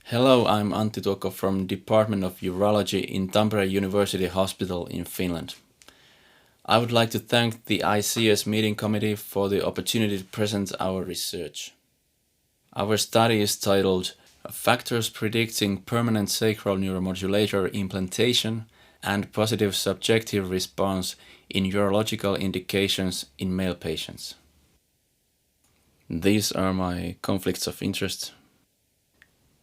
Hello, I'm Tuokko from Department of Urology in Tampere University Hospital in Finland. I would like to thank the ICS meeting committee for the opportunity to present our research. Our study is titled Factors Predicting Permanent Sacral Neuromodulator Implantation and Positive Subjective Response in Urological Indications in Male Patients. These are my conflicts of interest.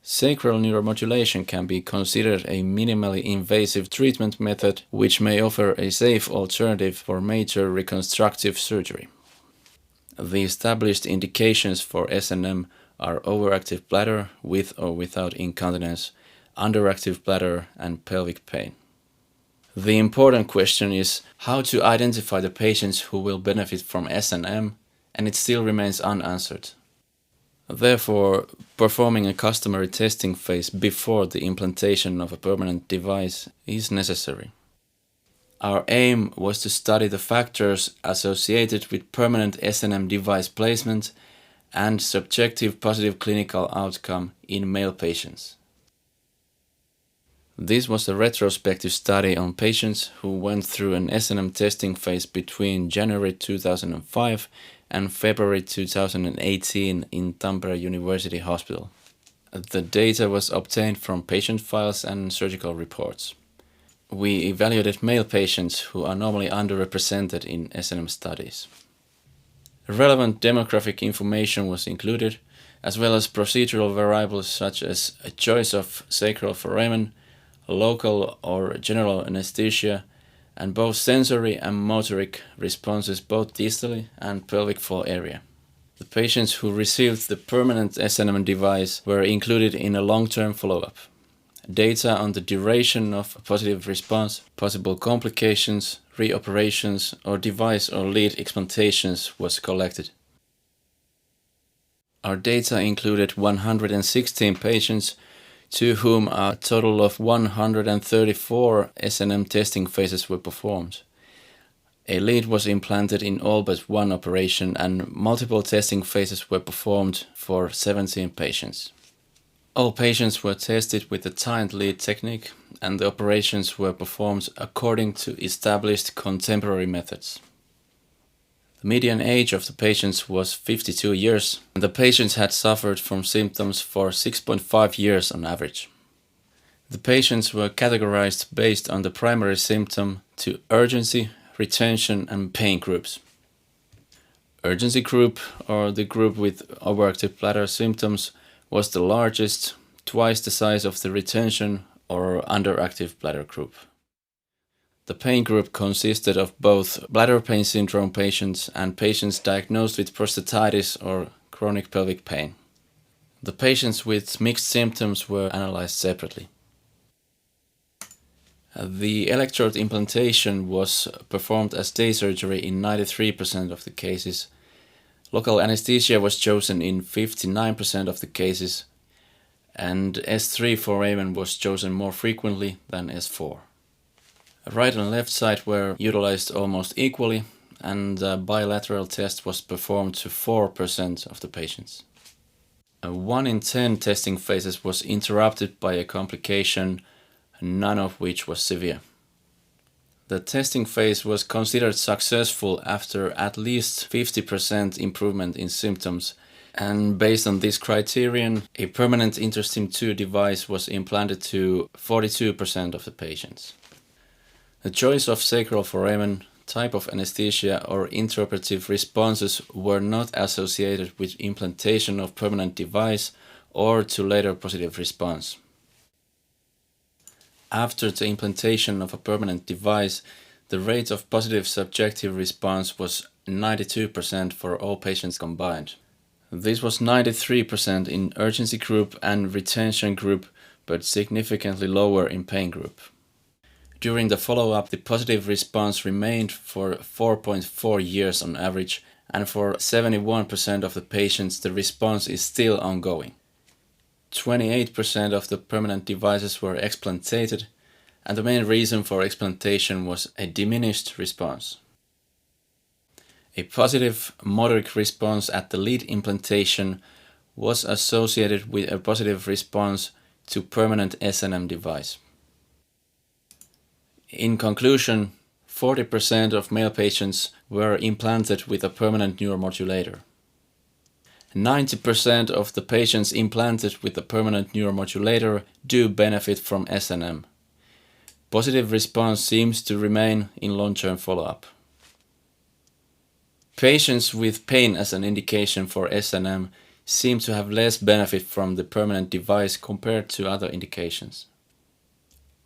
Sacral neuromodulation can be considered a minimally invasive treatment method which may offer a safe alternative for major reconstructive surgery. The established indications for SNM are overactive bladder with or without incontinence, underactive bladder, and pelvic pain. The important question is how to identify the patients who will benefit from SNM, and it still remains unanswered. Therefore, performing a customary testing phase before the implantation of a permanent device is necessary. Our aim was to study the factors associated with permanent SNM device placement and subjective positive clinical outcome in male patients. This was a retrospective study on patients who went through an SNM testing phase between January 2005 and February 2018 in Tampere University Hospital. The data was obtained from patient files and surgical reports. We evaluated male patients who are normally underrepresented in SNM studies. Relevant demographic information was included, as well as procedural variables such as a choice of sacral foramen, local or general anesthesia, and both sensory and motoric responses both distally and pelvic floor area. The patients who received the permanent SNM device were included in a long-term follow-up. Data on the duration of positive response, possible complications, reoperations, or device or lead explantations was collected. Our data included 116 patients to whom a total of 134 SNM testing phases were performed. A lead was implanted in all but one operation and multiple testing phases were performed for 17 patients. All patients were tested with the timed lead technique and the operations were performed according to established contemporary methods. The median age of the patients was 52 years, and the patients had suffered from symptoms for 6.5 years on average. The patients were categorized based on the primary symptom to urgency, retention, and pain groups. Urgency group, or the group with overactive bladder symptoms, was the largest, twice the size of the retention or underactive bladder group. The pain group consisted of both bladder pain syndrome patients and patients diagnosed with prostatitis or chronic pelvic pain. The patients with mixed symptoms were analyzed separately. The electrode implantation was performed as day surgery in 93% of the cases. Local anesthesia was chosen in 59% of the cases, and S3 foramen was chosen more frequently than S4. Right and left side were utilized almost equally, and a bilateral test was performed to 4% of the patients. 1 in 10 testing phases was interrupted by a complication, none of which was severe. The testing phase was considered successful after at least 50% improvement in symptoms, and based on this criterion, a permanent InterStim II device was implanted to 42% of the patients. The choice of sacral foramen, type of anesthesia, or intraoperative responses were not associated with implantation of permanent device or to later positive response. After the implantation of a permanent device, the rate of positive subjective response was 92% for all patients combined. This was 93% in urgency group and retention group, but significantly lower in pain group. During the follow-up, the positive response remained for 4.4 years on average, and for 71% of the patients the response is still ongoing. 28% of the permanent devices were explantated, and the main reason for explantation was a diminished response. A positive motoric response at the lead implantation was associated with a positive response to permanent SNM device. In conclusion, 40% of male patients were implanted with a permanent neuromodulator. 90% of the patients implanted with a permanent neuromodulator do benefit from SNM. Positive response seems to remain in long-term follow-up. Patients with pain as an indication for SNM seem to have less benefit from the permanent device compared to other indications.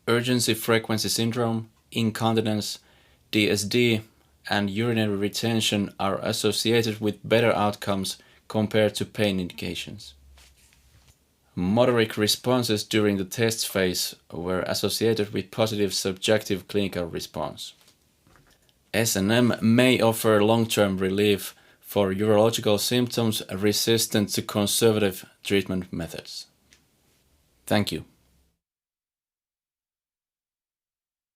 Urgency frequency syndrome, incontinence, DSD, and urinary retention are associated with better outcomes compared to pain indications. Motoric responses during the test phase were associated with positive subjective clinical response. SNM may offer long-term relief for urological symptoms resistant to conservative treatment methods. Thank you.